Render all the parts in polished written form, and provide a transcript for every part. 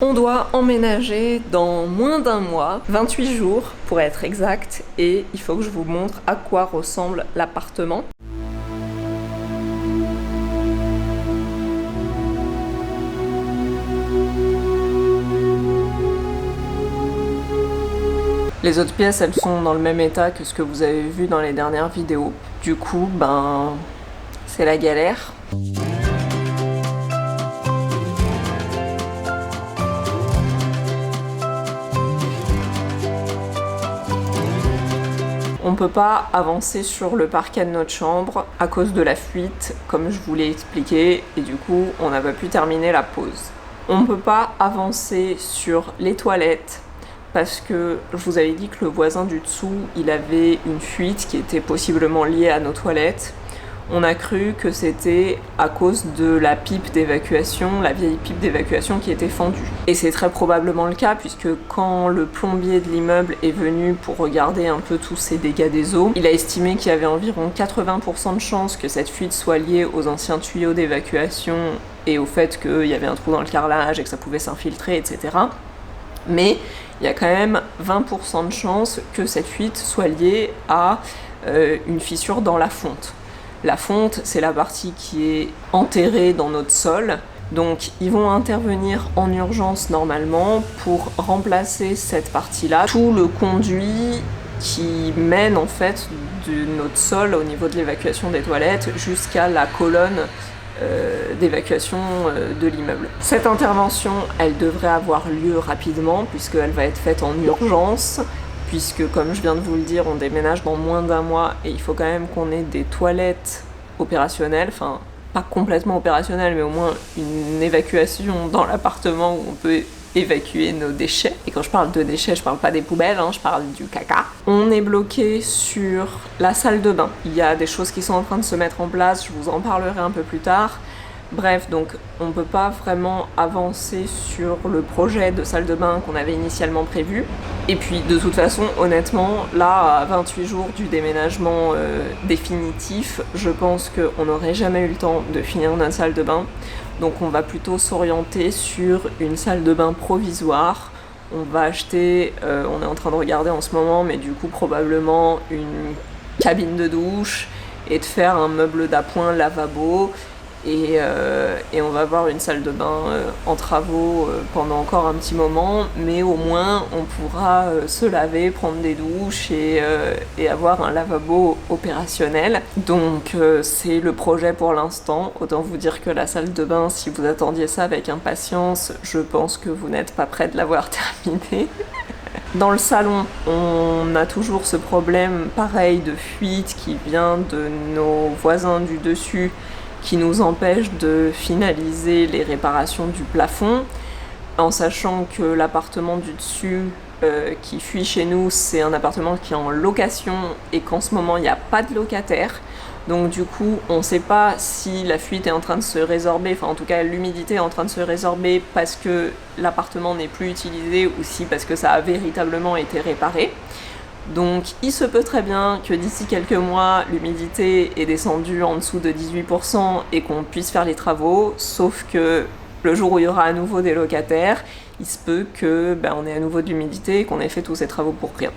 On doit emménager dans moins d'un mois, 28 jours pour être exact, et il faut que je vous montre à quoi ressemble l'appartement. Les autres pièces, elles sont dans le même état que ce que vous avez vu dans les dernières vidéos. Du coup, c'est la galère. On peut pas avancer sur le parquet de notre chambre à cause de la fuite, comme je vous l'ai expliqué, et du coup, on n'a pas pu terminer la pause. On peut pas avancer sur les toilettes parce que je vous avais dit que le voisin du dessous, il avait une fuite qui était possiblement liée à nos toilettes. On a cru que c'était à cause de la pipe d'évacuation, la vieille pipe d'évacuation qui était fendue. Et c'est très probablement le cas puisque quand le plombier de l'immeuble est venu pour regarder un peu tous ces dégâts des eaux, il a estimé qu'il y avait environ 80% de chances que cette fuite soit liée aux anciens tuyaux d'évacuation et au fait qu'il y avait un trou dans le carrelage et que ça pouvait s'infiltrer, etc. Mais il y a quand même 20% de chances que cette fuite soit liée à une fissure dans la fonte. La fonte, c'est la partie qui est enterrée dans notre sol. Donc, ils vont intervenir en urgence normalement pour remplacer cette partie-là. Tout le conduit qui mène en fait de notre sol au niveau de l'évacuation des toilettes jusqu'à la colonne d'évacuation de l'immeuble. Cette intervention, elle devrait avoir lieu rapidement puisqu'elle va être faite en urgence. Puisque, comme je viens de vous le dire, on déménage dans moins d'un mois et il faut quand même qu'on ait des toilettes opérationnelles, enfin, pas complètement opérationnelles, mais au moins une évacuation dans l'appartement où on peut évacuer nos déchets. Et quand je parle de déchets, je parle pas des poubelles, je parle du caca. On est bloqué sur la salle de bain. Il y a des choses qui sont en train de se mettre en place, je vous en parlerai un peu plus tard. Bref, donc on peut pas vraiment avancer sur le projet de salle de bain qu'on avait initialement prévu. Et puis de toute façon, honnêtement, là, à 28 jours du déménagement définitif, je pense qu'on n'aurait jamais eu le temps de finir notre salle de bain. Donc on va plutôt s'orienter sur une salle de bain provisoire. On va acheter, on est en train de regarder en ce moment, mais du coup probablement une cabine de douche et de faire un meuble d'appoint lavabo. Et on va avoir une salle de bain en travaux pendant encore un petit moment, mais au moins on pourra se laver, prendre des douches et avoir un lavabo opérationnel. Donc c'est le projet pour l'instant. Autant vous dire que la salle de bain, si vous attendiez ça avec impatience, je pense que vous n'êtes pas près de l'avoir terminée. Dans le salon, on a toujours ce problème pareil de fuite qui vient de nos voisins du dessus, qui nous empêche de finaliser les réparations du plafond, en sachant que l'appartement du dessus qui fuit chez nous, c'est un appartement qui est en location et qu'en ce moment il n'y a pas de locataire. Donc du coup, on ne sait pas si la fuite est en train de se résorber, enfin en tout cas l'humidité est en train de se résorber parce que l'appartement n'est plus utilisé ou si parce que ça a véritablement été réparé. Donc il se peut très bien que d'ici quelques mois, l'humidité est descendue en dessous de 18% et qu'on puisse faire les travaux, sauf que le jour où il y aura à nouveau des locataires, il se peut que on ait à nouveau de l'humidité et qu'on ait fait tous ces travaux pour rien.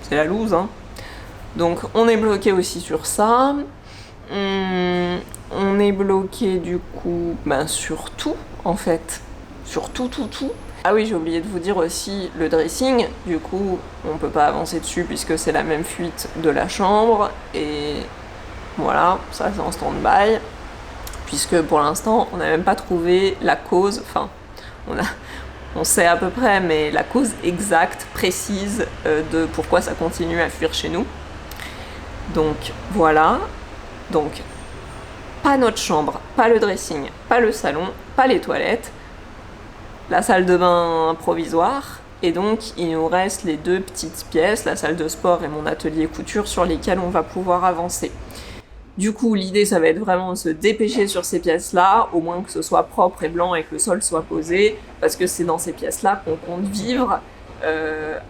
C'est la loose, Donc on est bloqué aussi sur ça. On est bloqué du coup sur tout en fait. Sur tout. Ah oui, j'ai oublié de vous dire aussi le dressing, du coup on peut pas avancer dessus puisque c'est la même fuite de la chambre et voilà, ça c'est en stand-by puisque pour l'instant on n'a même pas trouvé la cause, enfin on sait à peu près mais la cause exacte, précise de pourquoi ça continue à fuir chez nous. Donc voilà, donc pas notre chambre, pas le dressing, pas le salon, pas les toilettes, la salle de bain provisoire, et donc il nous reste les deux petites pièces, la salle de sport et mon atelier couture sur lesquelles on va pouvoir avancer. Du coup, l'idée ça va être vraiment de se dépêcher sur ces pièces-là, au moins que ce soit propre et blanc et que le sol soit posé, parce que c'est dans ces pièces-là qu'on compte vivre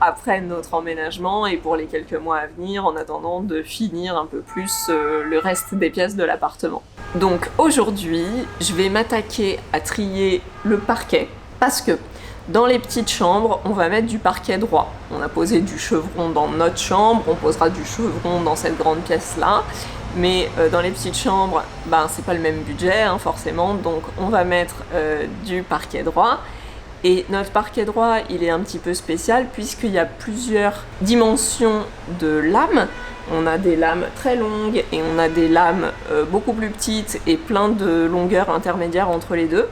après notre emménagement et pour les quelques mois à venir, en attendant de finir un peu plus le reste des pièces de l'appartement. Donc aujourd'hui, je vais m'attaquer à trier le parquet, parce que dans les petites chambres, on va mettre du parquet droit. On a posé du chevron dans notre chambre, on posera du chevron dans cette grande pièce-là. Mais dans les petites chambres, c'est pas le même budget, hein, forcément, donc on va mettre du parquet droit. Et notre parquet droit, il est un petit peu spécial puisqu'il y a plusieurs dimensions de lames. On a des lames très longues et on a des lames beaucoup plus petites et plein de longueurs intermédiaires entre les deux.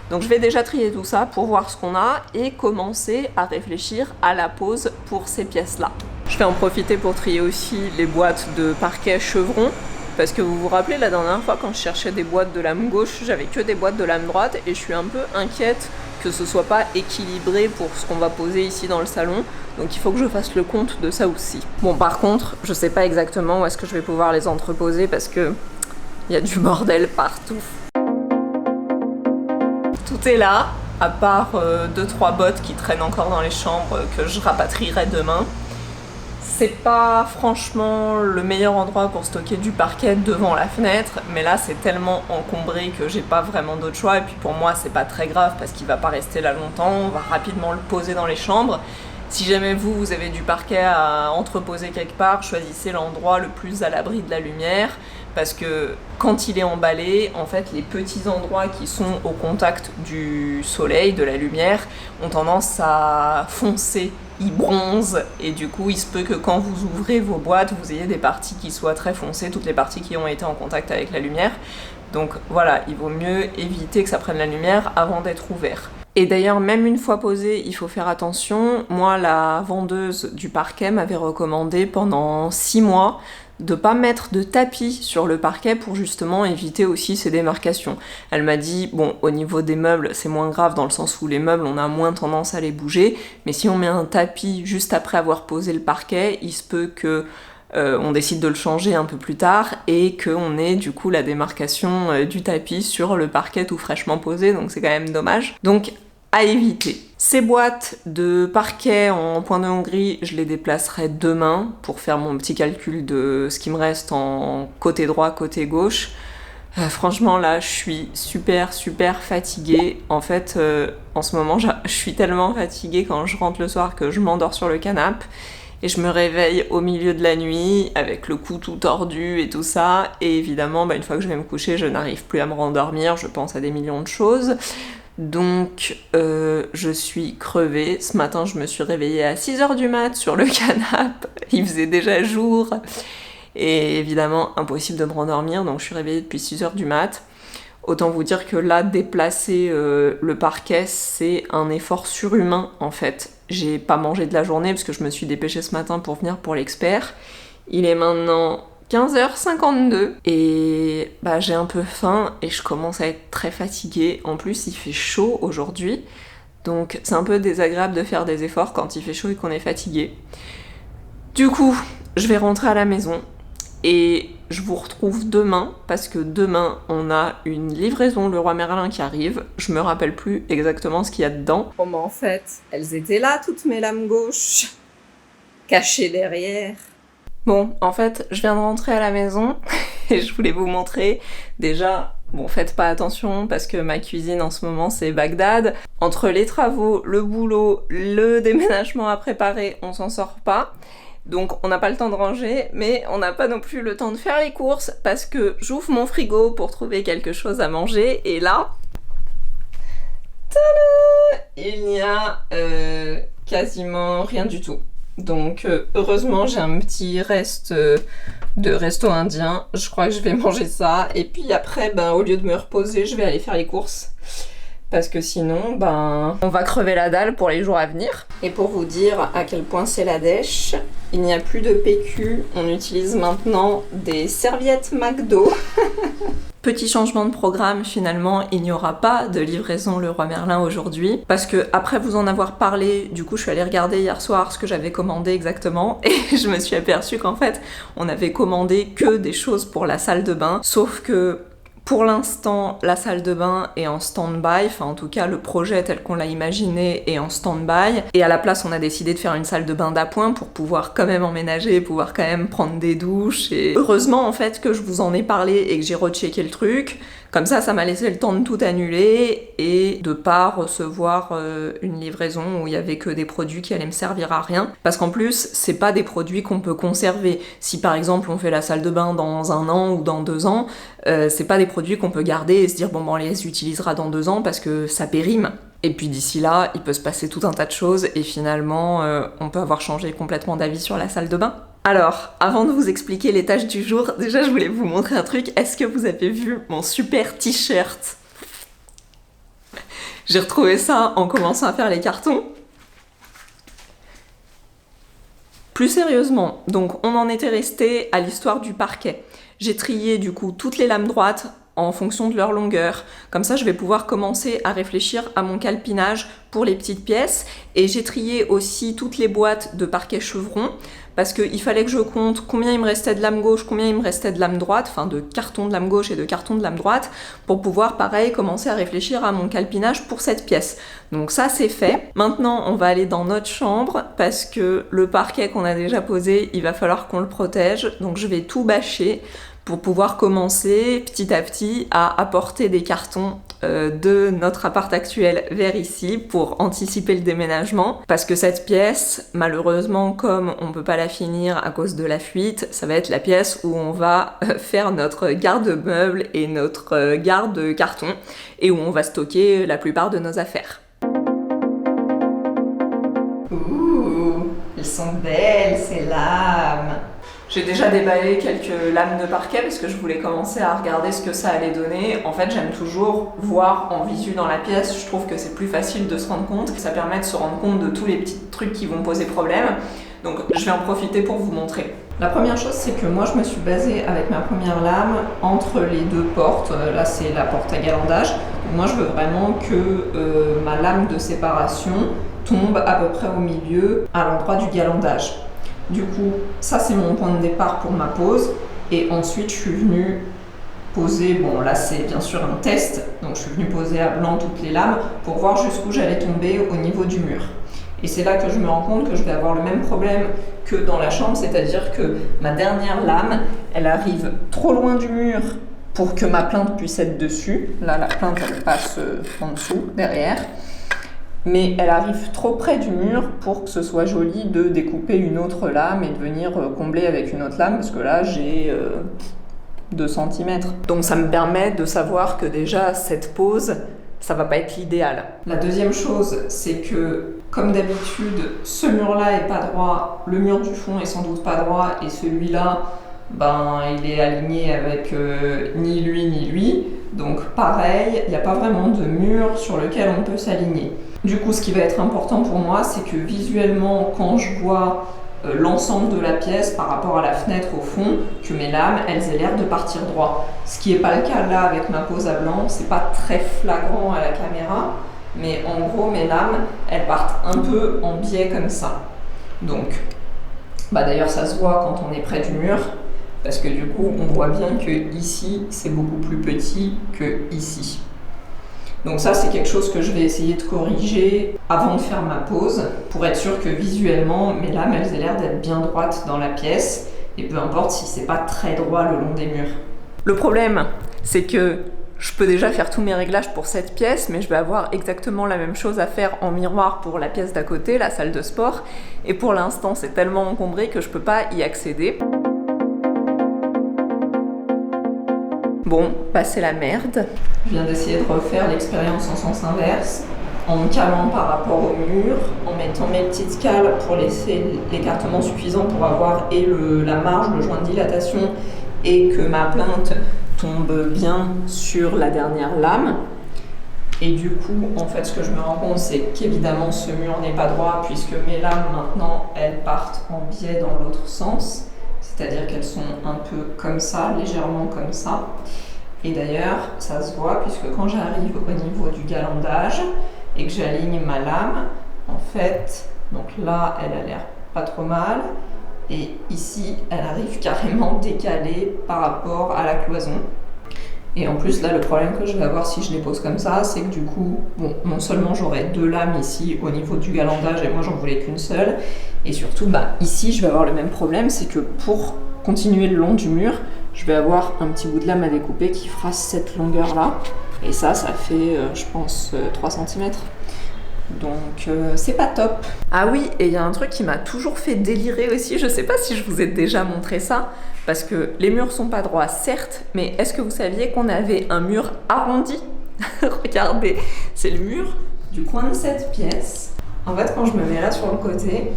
Donc je vais déjà trier tout ça pour voir ce qu'on a et commencer à réfléchir à la pose pour ces pièces-là. Je vais en profiter pour trier aussi les boîtes de parquet chevron. Parce que vous vous rappelez, la dernière fois, quand je cherchais des boîtes de lame gauche, j'avais que des boîtes de lame droite et je suis un peu inquiète que ce soit pas équilibré pour ce qu'on va poser ici dans le salon. Donc il faut que je fasse le compte de ça aussi. Bon, par contre, je sais pas exactement où est-ce que je vais pouvoir les entreposer parce que il y a du bordel partout. Tout est là, à part 2-3 bottes qui traînent encore dans les chambres que je rapatrierai demain. C'est pas franchement le meilleur endroit pour stocker du parquet devant la fenêtre, mais là c'est tellement encombré que j'ai pas vraiment d'autre choix, et puis pour moi c'est pas très grave parce qu'il va pas rester là longtemps, on va rapidement le poser dans les chambres. Si jamais vous avez du parquet à entreposer quelque part, choisissez l'endroit le plus à l'abri de la lumière, parce que quand il est emballé, en fait les petits endroits qui sont au contact du soleil, de la lumière, ont tendance à foncer. Il bronze et du coup il se peut que quand vous ouvrez vos boîtes vous ayez des parties qui soient très foncées, toutes les parties qui ont été en contact avec la lumière. Donc voilà, il vaut mieux éviter que ça prenne la lumière avant d'être ouvert. Et d'ailleurs, même une fois posé, il faut faire attention. Moi, la vendeuse du parquet m'avait recommandé pendant 6 mois de pas mettre de tapis sur le parquet pour justement éviter aussi ces démarcations. Elle m'a dit, bon, au niveau des meubles, c'est moins grave dans le sens où les meubles, on a moins tendance à les bouger, mais si on met un tapis juste après avoir posé le parquet, il se peut que on décide de le changer un peu plus tard et qu'on ait du coup la démarcation du tapis sur le parquet tout fraîchement posé, donc c'est quand même dommage. Donc à éviter. Ces boîtes de parquet en point de Hongrie, je les déplacerai demain pour faire mon petit calcul de ce qui me reste en côté droit, côté gauche. Franchement là, je suis super fatiguée. En fait, en ce moment, je suis tellement fatiguée quand je rentre le soir que je m'endors sur le canapé. Et je me réveille au milieu de la nuit avec le cou tout tordu et tout ça. Et évidemment, une fois que je vais me coucher, je n'arrive plus à me rendormir. Je pense à des millions de choses. Donc je suis crevée. Ce matin je me suis réveillée à 6h du mat sur le canapé, il faisait déjà jour et évidemment impossible de me rendormir, donc je suis réveillée depuis 6h du mat. Autant vous dire que là, déplacer le parquet, c'est un effort surhumain en fait. J'ai pas mangé de la journée parce que je me suis dépêchée ce matin pour venir pour l'expert. Il est maintenant 15h52 et j'ai un peu faim et je commence à être très fatiguée. En plus, il fait chaud aujourd'hui, donc c'est un peu désagréable de faire des efforts quand il fait chaud et qu'on est fatigué. Du coup, je vais rentrer à la maison et je vous retrouve demain parce que demain on a une livraison Leroy Merlin qui arrive. Je me rappelle plus exactement ce qu'il y a dedans. Bon, en fait, elles étaient là toutes mes lames gauches, cachées derrière. Bon, en fait, je viens de rentrer à la maison et je voulais vous montrer. Déjà, bon, faites pas attention parce que ma cuisine en ce moment c'est Bagdad. Entre les travaux, le boulot, le déménagement à préparer, on s'en sort pas. Donc on n'a pas le temps de ranger, mais on n'a pas non plus le temps de faire les courses parce que j'ouvre mon frigo pour trouver quelque chose à manger et là, tada, il n'y a quasiment rien du tout. Donc heureusement j'ai un petit reste de resto indien, je crois que je vais manger ça et puis après au lieu de me reposer je vais aller faire les courses parce que sinon on va crever la dalle pour les jours à venir. Et pour vous dire à quel point c'est la dèche, il n'y a plus de PQ, on utilise maintenant des serviettes McDo. Petit changement de programme, finalement, il n'y aura pas de livraison Leroy Merlin aujourd'hui parce que après vous en avoir parlé, du coup je suis allée regarder hier soir ce que j'avais commandé exactement et je me suis aperçue qu'en fait on avait commandé que des choses pour la salle de bain, sauf que pour l'instant, la salle de bain est en stand-by, enfin en tout cas le projet tel qu'on l'a imaginé est en stand-by. Et à la place, on a décidé de faire une salle de bain d'appoint pour pouvoir quand même emménager, pouvoir quand même prendre des douches. Et heureusement en fait que je vous en ai parlé et que j'ai rechecké le truc. Comme ça m'a laissé le temps de tout annuler et de pas recevoir une livraison où il y avait que des produits qui allaient me servir à rien. Parce qu'en plus, c'est pas des produits qu'on peut conserver. Si par exemple on fait la salle de bain dans 1 an ou dans 2 ans, c'est pas des produits qu'on peut garder et se dire bon, on les utilisera dans 2 ans parce que ça périme. Et puis d'ici là, il peut se passer tout un tas de choses et finalement, on peut avoir changé complètement d'avis sur la salle de bain. Alors, avant de vous expliquer les tâches du jour, déjà je voulais vous montrer un truc. Est-ce que vous avez vu mon super t-shirt? J'ai retrouvé ça en commençant à faire les cartons. Plus sérieusement, donc on en était resté à l'histoire du parquet. J'ai trié du coup toutes les lames droites en fonction de leur longueur. Comme ça, je vais pouvoir commencer à réfléchir à mon calpinage pour les petites pièces. Et j'ai trié aussi toutes les boîtes de parquet chevron parce qu'il fallait que je compte combien il me restait de lame gauche, combien il me restait de lame droite, enfin de carton de lame gauche et de carton de lame droite, pour pouvoir, pareil, commencer à réfléchir à mon calpinage pour cette pièce. Donc ça, c'est fait. Maintenant, on va aller dans notre chambre parce que le parquet qu'on a déjà posé, il va falloir qu'on le protège. Donc je vais tout bâcher pour pouvoir commencer petit à petit à apporter des cartons de notre appart actuel vers ici pour anticiper le déménagement. Parce que cette pièce, malheureusement, comme on peut pas la finir à cause de la fuite, ça va être la pièce où on va faire notre garde-meubles et notre garde-carton et où on va stocker la plupart de nos affaires. Ouh, elles sont belles ces lames! J'ai déjà déballé quelques lames de parquet parce que je voulais commencer à regarder ce que ça allait donner. En fait, j'aime toujours voir en visu dans la pièce. Je trouve que c'est plus facile de se rendre compte. Ça permet de se rendre compte de tous les petits trucs qui vont poser problème. Donc, je vais en profiter pour vous montrer. La première chose, c'est que moi, je me suis basée avec ma première lame entre les deux portes. Là, c'est la porte à galandage. Donc, moi, je veux vraiment que ma lame de séparation tombe à peu près au milieu, à l'endroit du galandage. Du coup, ça c'est mon point de départ pour ma pose. Et ensuite, je suis venue poser, bon là c'est bien sûr un test, donc je suis venue poser à blanc toutes les lames pour voir jusqu'où j'allais tomber au niveau du mur. Et c'est là que je me rends compte que je vais avoir le même problème que dans la chambre, c'est-à-dire que ma dernière lame, elle arrive trop loin du mur pour que ma plinthe puisse être dessus. Là, la plinthe, elle passe en dessous, derrière. Mais elle arrive trop près du mur pour que ce soit joli de découper une autre lame et de venir combler avec une autre lame, parce que là j'ai 2 cm. Donc ça me permet de savoir que déjà cette pose, ça va pas être l'idéal. La deuxième chose, c'est que comme d'habitude, ce mur-là est pas droit, le mur du fond est sans doute pas droit, et celui-là, il est aligné avec ni lui. Donc pareil, il n'y a pas vraiment de mur sur lequel on peut s'aligner. Du coup, ce qui va être important pour moi, c'est que visuellement, quand je vois l'ensemble de la pièce par rapport à la fenêtre au fond, que mes lames, elles aient l'air de partir droit. Ce qui n'est pas le cas là avec ma pose à blanc, c'est pas très flagrant à la caméra, mais en gros, mes lames, elles partent un peu en biais comme ça. Donc, d'ailleurs, ça se voit quand on est près du mur, parce que du coup, on voit bien que ici, c'est beaucoup plus petit que ici. Donc ça, c'est quelque chose que je vais essayer de corriger avant de faire ma pose, pour être sûr que visuellement, mes lames, elles aient l'air d'être bien droites dans la pièce, et peu importe si c'est pas très droit le long des murs. Le problème, c'est que je peux déjà faire tous mes réglages pour cette pièce, mais je vais avoir exactement la même chose à faire en miroir pour la pièce d'à côté, la salle de sport, et pour l'instant, c'est tellement encombré que je peux pas y accéder. Bon, c'est la merde. Je viens d'essayer de refaire l'expérience en sens inverse, en me calant par rapport au mur, en mettant mes petites cales pour laisser l'écartement suffisant pour avoir la marge, le joint de dilatation, et que ma plinthe tombe bien sur la dernière lame. Et du coup, en fait, ce que je me rends compte, c'est qu'évidemment, ce mur n'est pas droit, puisque mes lames, maintenant, elles partent en biais dans l'autre sens. C'est-à-dire qu'elles sont un peu comme ça, légèrement comme ça. Et d'ailleurs, ça se voit puisque quand j'arrive au niveau du galandage et que j'aligne ma lame, en fait, donc là, elle a l'air pas trop mal. Et ici, elle arrive carrément décalée par rapport à la cloison. Et en plus, là, le problème que je vais avoir si je les pose comme ça, c'est que du coup, non seulement j'aurai 2 lames ici au niveau du galandage, et moi j'en voulais qu'une seule, et surtout, ici, je vais avoir le même problème, c'est que pour continuer le long du mur, je vais avoir un petit bout de lame à découper qui fera cette longueur-là. Et ça fait, je pense, 3 cm. Donc c'est pas top. Ah oui, et il y a un truc qui m'a toujours fait délirer aussi, je sais pas si je vous ai déjà montré ça, parce que les murs sont pas droits, certes, mais est-ce que vous saviez qu'on avait un mur arrondi? Regardez, c'est le mur du coin de cette pièce. En fait, quand je me mets là sur le côté,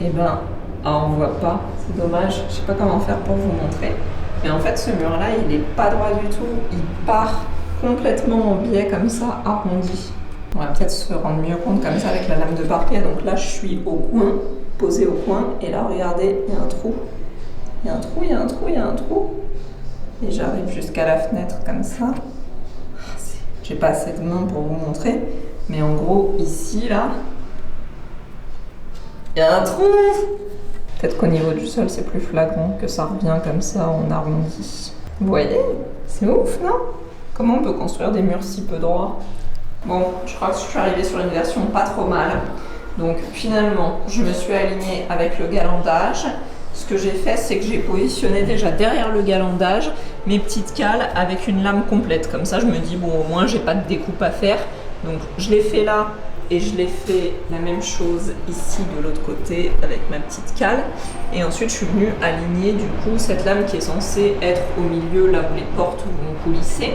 et ben, on voit pas, c'est dommage, je sais pas comment faire pour vous montrer. Mais en fait, ce mur-là, il est pas droit du tout, il part complètement en biais comme ça, arrondi. On va peut-être se rendre mieux compte comme ça avec la lame de parquet. Donc là, je suis au coin, posée au coin, et là, regardez, il y a un trou. Il y a un trou, il y a un trou, il y a un trou. Et j'arrive jusqu'à la fenêtre comme ça. J'ai pas assez de main pour vous montrer, mais en gros, ici, là, il y a un trou. Peut-être qu'au niveau du sol, c'est plus flagrant, que ça revient comme ça en arrondi. Vous voyez? C'est ouf, non? Comment on peut construire des murs si peu droits? Bon, je crois que je suis arrivée sur une version pas trop mal. Donc finalement, je me suis alignée avec le galandage. Ce que j'ai fait, c'est que j'ai positionné déjà derrière le galandage mes petites cales avec une lame complète. Comme ça, je me dis, bon, au moins, j'ai pas de découpe à faire. Donc je l'ai fait là et je l'ai fait la même chose ici de l'autre côté avec ma petite cale. Et ensuite, je suis venue aligner du coup cette lame qui est censée être au milieu, là où les portes vont coulisser.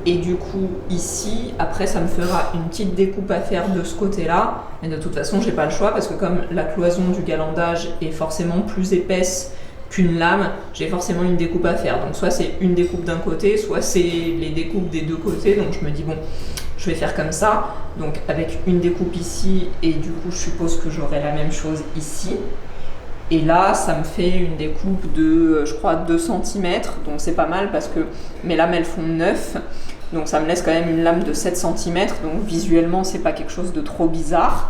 Et du coup, ici, après, ça me fera une petite découpe à faire de ce côté-là. Mais de toute façon, j'ai pas le choix parce que comme la cloison du galandage est forcément plus épaisse qu'une lame, j'ai forcément une découpe à faire. Donc soit c'est une découpe d'un côté, soit c'est les découpes des deux côtés. Donc je me dis, bon, je vais faire comme ça. Donc avec une découpe ici, et du coup, je suppose que j'aurai la même chose ici. Et là, ça me fait une découpe de, je crois, 2 cm. Donc c'est pas mal parce que mes lames, elles font 9. Donc ça me laisse quand même une lame de 7 cm. Donc visuellement, c'est pas quelque chose de trop bizarre.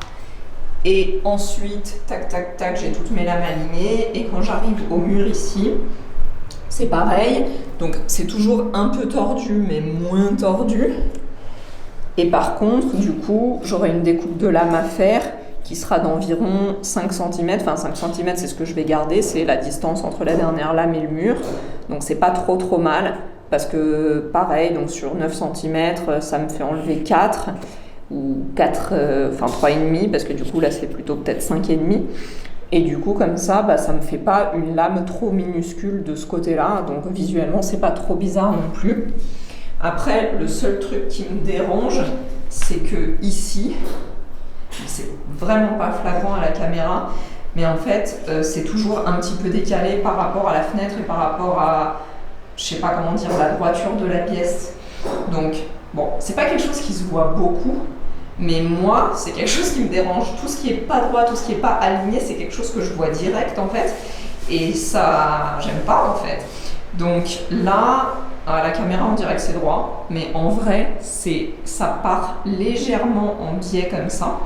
Et ensuite, tac, tac, tac, j'ai toutes mes lames alignées. Et quand j'arrive au mur ici, c'est pareil. Donc c'est toujours un peu tordu, mais moins tordu. Et par contre, du coup, j'aurai une découpe de lame à faire qui sera d'environ 5 cm. Enfin, 5 cm, c'est ce que je vais garder. C'est la distance entre la dernière lame et le mur. Donc c'est pas trop mal. Parce que pareil, donc sur 9 cm, ça me fait enlever 4 ou 4, enfin 3,5 parce que du coup là c'est plutôt peut-être 5,5. Et du coup comme ça, bah, ça me fait pas une lame trop minuscule de ce côté-là. Donc visuellement c'est pas trop bizarre non plus. Après, le seul truc qui me dérange, c'est que ici, c'est vraiment pas flagrant à la caméra, mais en fait c'est toujours un petit peu décalé par rapport à la fenêtre et par rapport à, je sais pas comment dire, la droiture de la pièce. Donc, bon, c'est pas quelque chose qui se voit beaucoup, mais moi, c'est quelque chose qui me dérange. Tout ce qui est pas droit, tout ce qui est pas aligné, c'est quelque chose que je vois direct en fait. Et ça, j'aime pas en fait. Donc là, à la caméra, on dirait que c'est droit, mais en vrai, ça part légèrement en biais comme ça.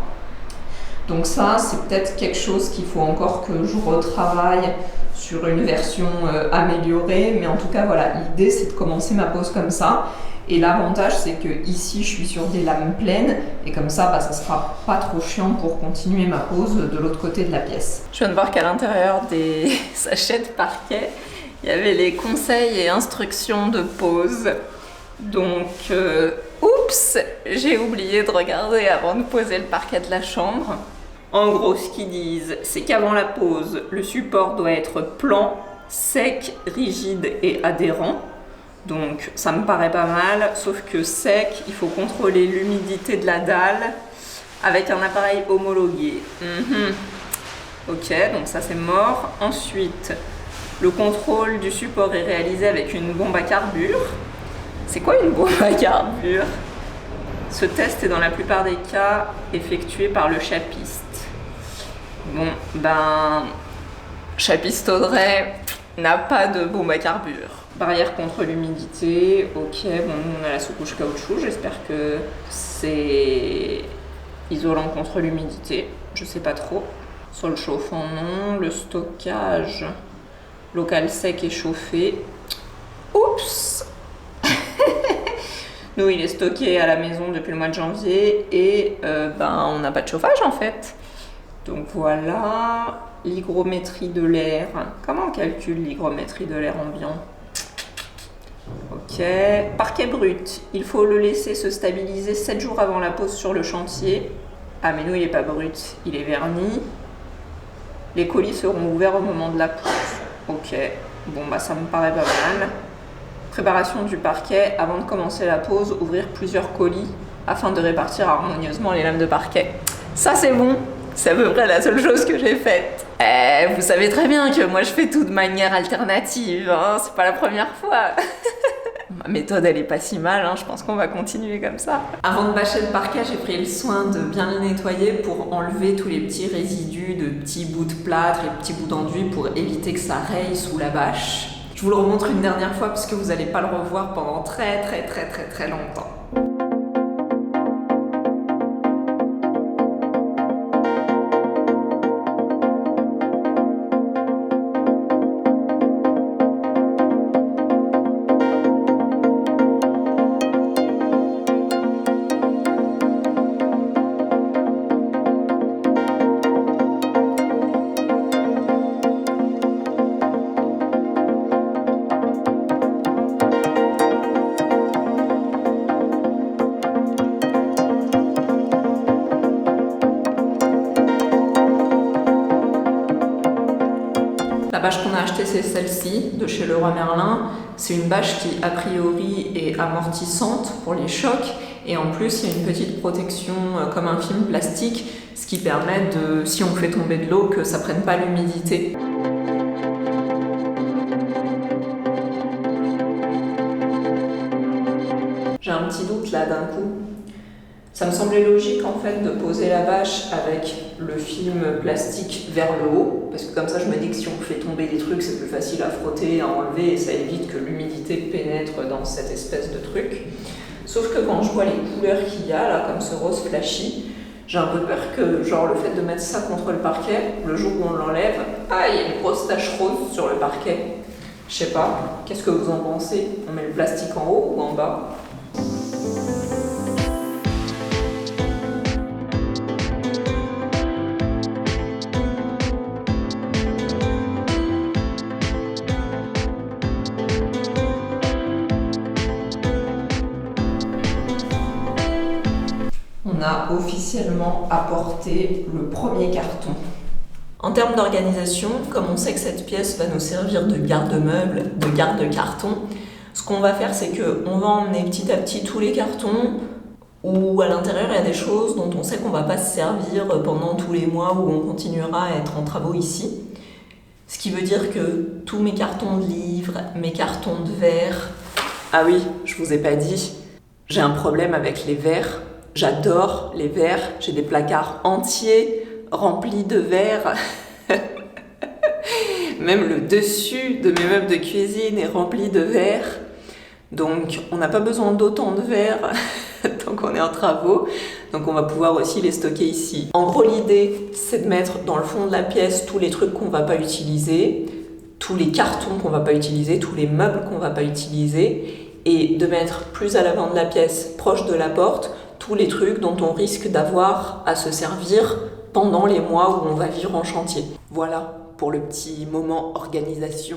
Donc ça, c'est peut-être quelque chose qu'il faut encore que je retravaille sur une version améliorée, mais en tout cas voilà, l'idée c'est de commencer ma pose comme ça. Et l'avantage c'est que ici je suis sur des lames pleines et comme ça bah, ça sera pas trop chiant pour continuer ma pose de l'autre côté de la pièce. Je viens de voir qu'à l'intérieur des sachets de parquet, il y avait les conseils et instructions de pose. Donc oups, j'ai oublié de regarder avant de poser le parquet de la chambre. En gros, ce qu'ils disent, c'est qu'avant la pose, le support doit être plan, sec, rigide et adhérent. Donc ça me paraît pas mal, sauf que sec, il faut contrôler l'humidité de la dalle avec un appareil homologué. Ok, donc ça c'est mort. Ensuite, le contrôle du support est réalisé avec une bombe à carbure. C'est quoi une bombe à carbure? Ce test est dans la plupart des cas effectué par le chapiste. Bon, ben, Chapiste Audrey n'a pas de bombe à carbure. Barrière contre l'humidité, ok, bon, nous on a la sous-couche caoutchouc, j'espère que c'est isolant contre l'humidité, je sais pas trop. Sol chauffant, non. Le stockage local sec et chauffé. Oups. Nous, il est stocké à la maison depuis le mois de janvier et ben, on n'a pas de chauffage en fait. Donc voilà, l'hygrométrie de l'air. Comment on calcule l'hygrométrie de l'air ambiant? Ok, parquet brut. Il faut le laisser se stabiliser 7 jours avant la pose sur le chantier. Ah mais nous il n'est pas brut, il est verni. Les colis seront ouverts au moment de la pose. Ok, bon bah ça me paraît pas mal. Préparation du parquet. Avant de commencer la pose, ouvrir plusieurs colis afin de répartir harmonieusement les lames de parquet. Ça c'est bon, c'est à peu près la seule chose que j'ai faite. Vous savez très bien que moi je fais tout de manière alternative, hein, c'est pas la première fois. Ma méthode elle est pas si mal, hein, je pense qu'on va continuer comme ça. Avant de bâcher le parquet, j'ai pris le soin de bien le nettoyer pour enlever tous les petits résidus de petits bouts de plâtre et petits bouts d'enduit pour éviter que ça raye sous la bâche. Je vous le remontre une dernière fois parce que vous n'allez pas le revoir pendant très longtemps. La bâche qu'on a achetée, c'est celle-ci, de chez Leroy Merlin. C'est une bâche qui, a priori, est amortissante pour les chocs. Et en plus, il y a une petite protection comme un film plastique, ce qui permet de, si on fait tomber de l'eau, que ça prenne pas l'humidité. J'ai un petit doute là d'un coup. Ça me semblait logique en fait de poser la bâche avec le film plastique vers le haut, parce que comme ça je me dis que si on fait tomber des trucs c'est plus facile à frotter, à enlever et ça évite que l'humidité pénètre dans cette espèce de truc. Sauf que quand je vois les couleurs qu'il y a là, comme ce rose flashy, j'ai un peu peur que genre le fait de mettre ça contre le parquet, le jour où on l'enlève, il y a une grosse tache rose sur le parquet. Je sais pas, qu'est-ce que vous en pensez? On met le plastique en haut ou en bas? On a officiellement apporté le premier carton. En termes d'organisation, comme on sait que cette pièce va nous servir de garde-meuble, de garde-carton, ce qu'on va faire, c'est qu'on va emmener petit à petit tous les cartons où à l'intérieur il y a des choses dont on sait qu'on ne va pas se servir pendant tous les mois où on continuera à être en travaux ici. Ce qui veut dire que tous mes cartons de livres, mes cartons de verre... Ah oui, je vous ai pas dit, j'ai un problème avec les verres. J'adore les verres, j'ai des placards entiers remplis de verres. Même le dessus de mes meubles de cuisine est rempli de verres. Donc on n'a pas besoin d'autant de verres tant qu'on est en travaux. Donc on va pouvoir aussi les stocker ici. En gros l'idée c'est de mettre dans le fond de la pièce tous les trucs qu'on va pas utiliser, tous les cartons qu'on va pas utiliser, tous les meubles qu'on va pas utiliser, et de mettre plus à l'avant de la pièce, proche de la porte, tous les trucs dont on risque d'avoir à se servir pendant les mois où on va vivre en chantier. Voilà pour le petit moment organisation.